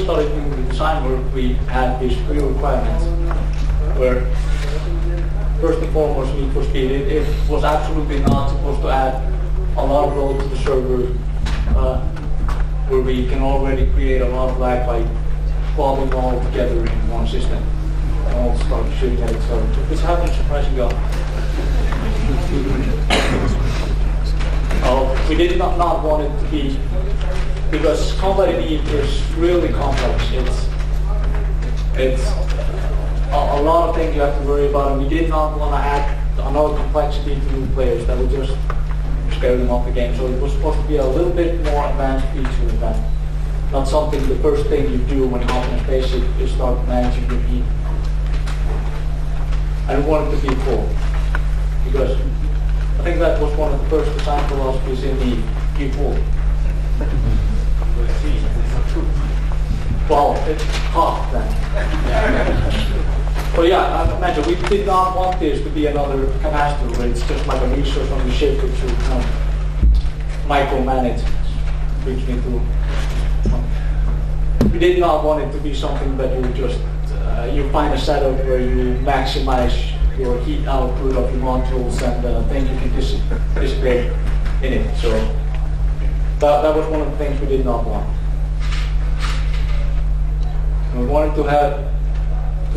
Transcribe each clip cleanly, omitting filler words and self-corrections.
started doing the design work, we had these three requirements, where first and foremost, need for speed. It was absolutely not supposed to add a lot of load to the server, where we can already create a lot of lag by clubbing all together in one system and all start shooting at each other. This happened surprisingly often. We did not want it to be, because combat in EVE is really complex. It's a lot of things you have to worry about, and we did not want to add another complexity to new players that would just scare them off the game. So it was supposed to be a little bit more advanced feature than that. Not something the first thing you do when you hop in a spaceship is start managing your EVE. I want it to be full, because I think that was one of the first design philosophies in the EVE pool. Well, it's hot then. But yeah, I imagine we did not want this to be another capacitor where it's just like a resource on the ship that you kind of micromanage. Brings me to. We did not want it to be something that you just you find a setup where you maximize your heat output of your modules and then you can dissipate in it. So that was one of the things we did not want. And we wanted to have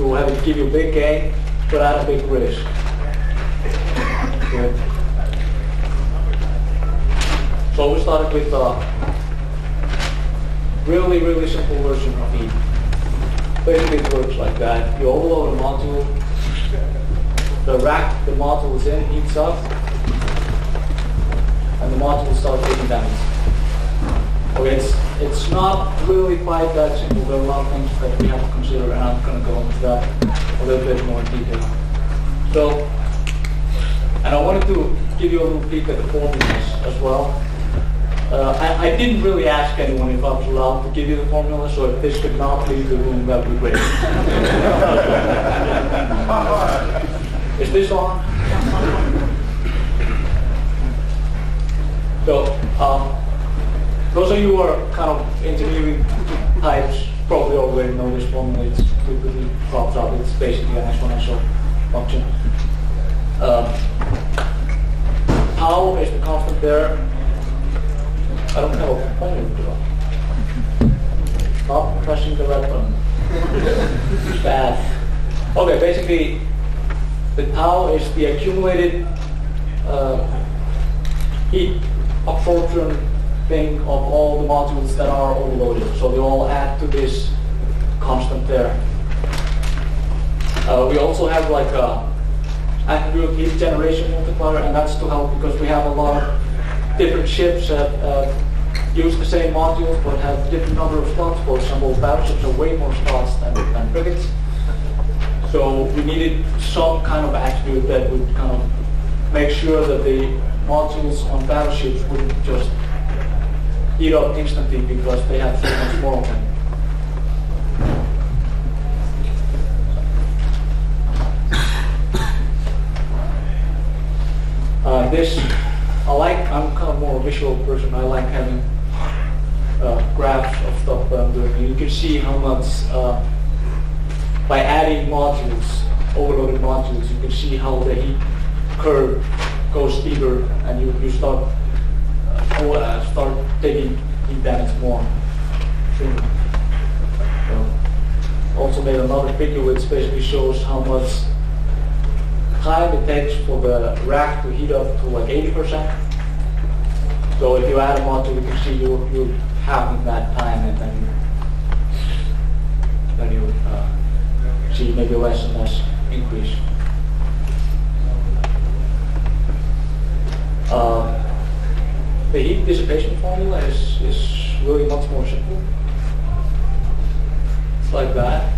it give you a big gain, but at a big risk. Okay. So we started with a really, really simple version of EVE. Basically it works like that. You overload a module, the rack the module is in heats up, and the module starts taking damage. Okay, it's not really quite that simple. There are a lot of things that we have to consider, and I'm going to go into that a little bit more in detail. So, and I wanted to give you a little peek at the formulas as well. I didn't really ask anyone if I was allowed to give you the formula, so if this could not leave the room, that would be great. Is this on? So, those of you who are kind of engineering types probably already know this formula. It quickly drops out. It's basically an exponential function. Tau is the constant there. I don't have a pointer to it. Not pressing the red button. Bad. Okay, basically, the tau is the accumulated heat absorption thing of all the modules that are overloaded. So they all add to this constant there. We also have like a attribute heat generation multiplier, and that's to help because we have a lot of different ships that use the same modules but have different number of slots. For example, battleships have way more slots than frigates. So we needed some kind of attribute that would kind of make sure that the modules on battleships wouldn't just heat up instantly because they have so much more of them. I'm kind of more a visual person. I like having graphs of stuff that I'm doing. And you can see how much, by adding modules, overloaded modules, you can see how the heat curve goes steeper, and you start taking heat damage more. Also made another figure which basically shows how much time it takes for the rack to heat up to like 80%. So if you add a module, you can see you're halving that time, and then you see maybe less and less increase. The heat dissipation formula is really much more simple. It's like that.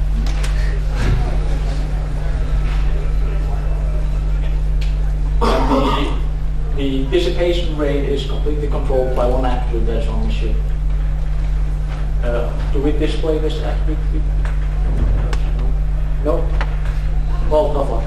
And the dissipation rate is completely controlled by one attribute that's on the ship. Do we display this attribute? No? Well, tough luck.